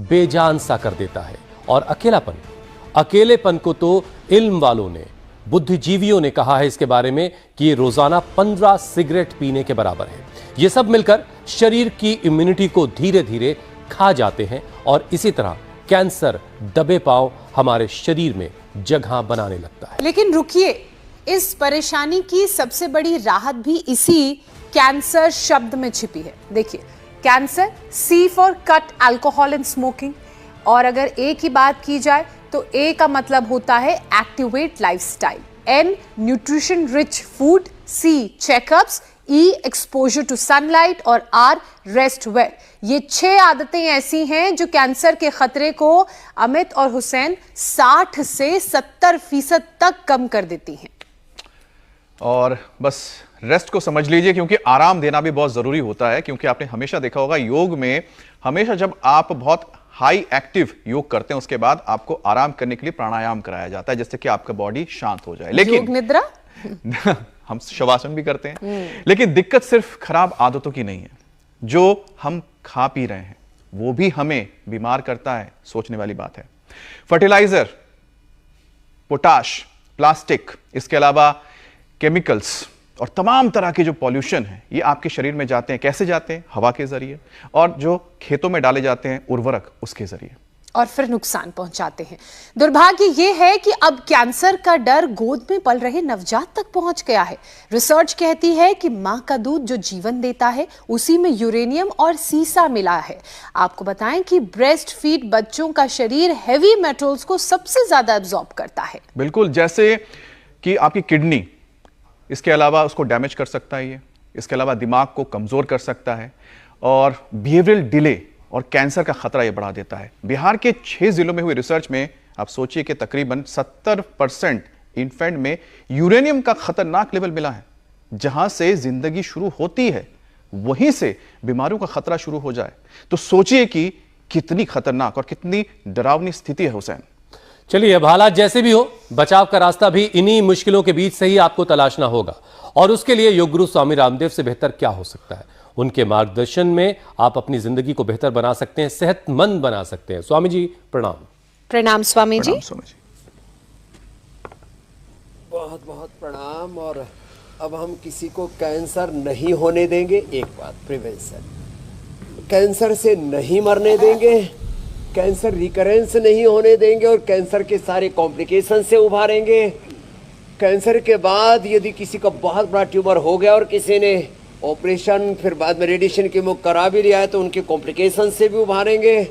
बेजान सा कर देता है। और अकेलेपन को तो इल्म वालों ने, बुद्धिजीवियों ने कहा है इसके बारे में कि ये रोजाना 15 सिगरेट पीने के बराबर है। ये सब मिलकर शरीर की इम्यूनिटी को धीरे धीरे खा जाते हैं और इसी तरह कैंसर दबे पांव हमारे शरीर में जगह बनाने लगता है। लेकिन रुकिए, इस परेशानी की सबसे बड़ी राहत भी इसी कैंसर शब्द में छिपी है। देखिए, cancer, C for cut alcohol and smoking. और अगर ए की बात की जाए तो ए का मतलब होता है activate lifestyle, N nutrition rich food, C checkups, E exposure to sunlight और आर रेस्ट वेल। ये 6 आदतें ऐसी हैं जो कैंसर के खतरे को अमित और हुसैन 60 से 70% तक कम कर देती हैं। और बस रेस्ट को समझ लीजिए, क्योंकि आराम देना भी बहुत जरूरी होता है। क्योंकि आपने हमेशा देखा होगा योग में हमेशा जब आप बहुत हाई एक्टिव योग करते हैं उसके बाद आपको आराम करने के लिए प्राणायाम कराया जाता है, जिससे कि आपका बॉडी शांत हो जाए। लेकिन योग निद्रा हम शवासन भी करते हैं। लेकिन दिक्कत सिर्फ खराब आदतों की नहीं है। जो हम खा पी रहे हैं वो भी हमें बीमार करता है, सोचने वाली बात है। फर्टिलाइजर, पोटाश, प्लास्टिक, इसके अलावा केमिकल्स और तमाम तरह के जो पॉल्यूशन है ये आपके शरीर में जाते हैं। कैसे जाते हैं? हवा के जरिए, और जो खेतों में डाले जाते हैं उर्वरक, उसके जरिए, और फिर नुकसान पहुंचाते हैं। दुर्भाग्य यह है कि अब कैंसर का डर गोद में पल रहे नवजात तक पहुंच गया है। रिसर्च कहती है कि मां का दूध जो जीवन देता है उसी में यूरेनियम और सीसा मिला है। आपको बताएं कि ब्रेस्ट फीड बच्चों का शरीर हेवी मेटल्स को सबसे ज्यादा एब्जॉर्ब करता है। बिल्कुल, जैसे कि आपकी किडनी, इसके अलावा उसको डैमेज कर सकता है ये, इसके अलावा दिमाग को कमजोर कर सकता है और बिहेवियरल डिले और कैंसर का खतरा ये बढ़ा देता है। बिहार के 6 जिलों में हुई रिसर्च में आप सोचिए कि तकरीबन 70% इन्फेंट में यूरेनियम का खतरनाक लेवल मिला है। जहां से जिंदगी शुरू होती है वहीं से बीमारियों का खतरा शुरू हो जाए तो सोचिए कि कितनी खतरनाक और कितनी डरावनी स्थिति है हुसैन। चलिए, अब हालात जैसे भी हो, बचाव का रास्ता भी इन्हीं मुश्किलों के बीच से ही आपको तलाशना होगा। और उसके लिए योग गुरु स्वामी रामदेव से बेहतर क्या हो सकता है? उनके मार्गदर्शन में आप अपनी जिंदगी को बेहतर बना सकते हैं, सेहतमंद बना सकते हैं। स्वामी जी प्रणाम। प्रणाम स्वामी जी। बहुत बहुत प्रणाम। और अब हम किसी को कैंसर नहीं होने देंगे। एक बात, प्रिवेंशन, कैंसर से नहीं मरने देंगे, कैंसर रिकरेंस नहीं होने देंगे और कैंसर के सारे कॉम्प्लिकेशन से उभारेंगे। कैंसर के बाद यदि किसी का बहुत बड़ा ट्यूमर हो गया और किसी ने ऑपरेशन फिर बाद में रेडिएशन कीमो करा भी लिया है तो उनके कॉम्प्लिकेशन से भी उभारेंगे।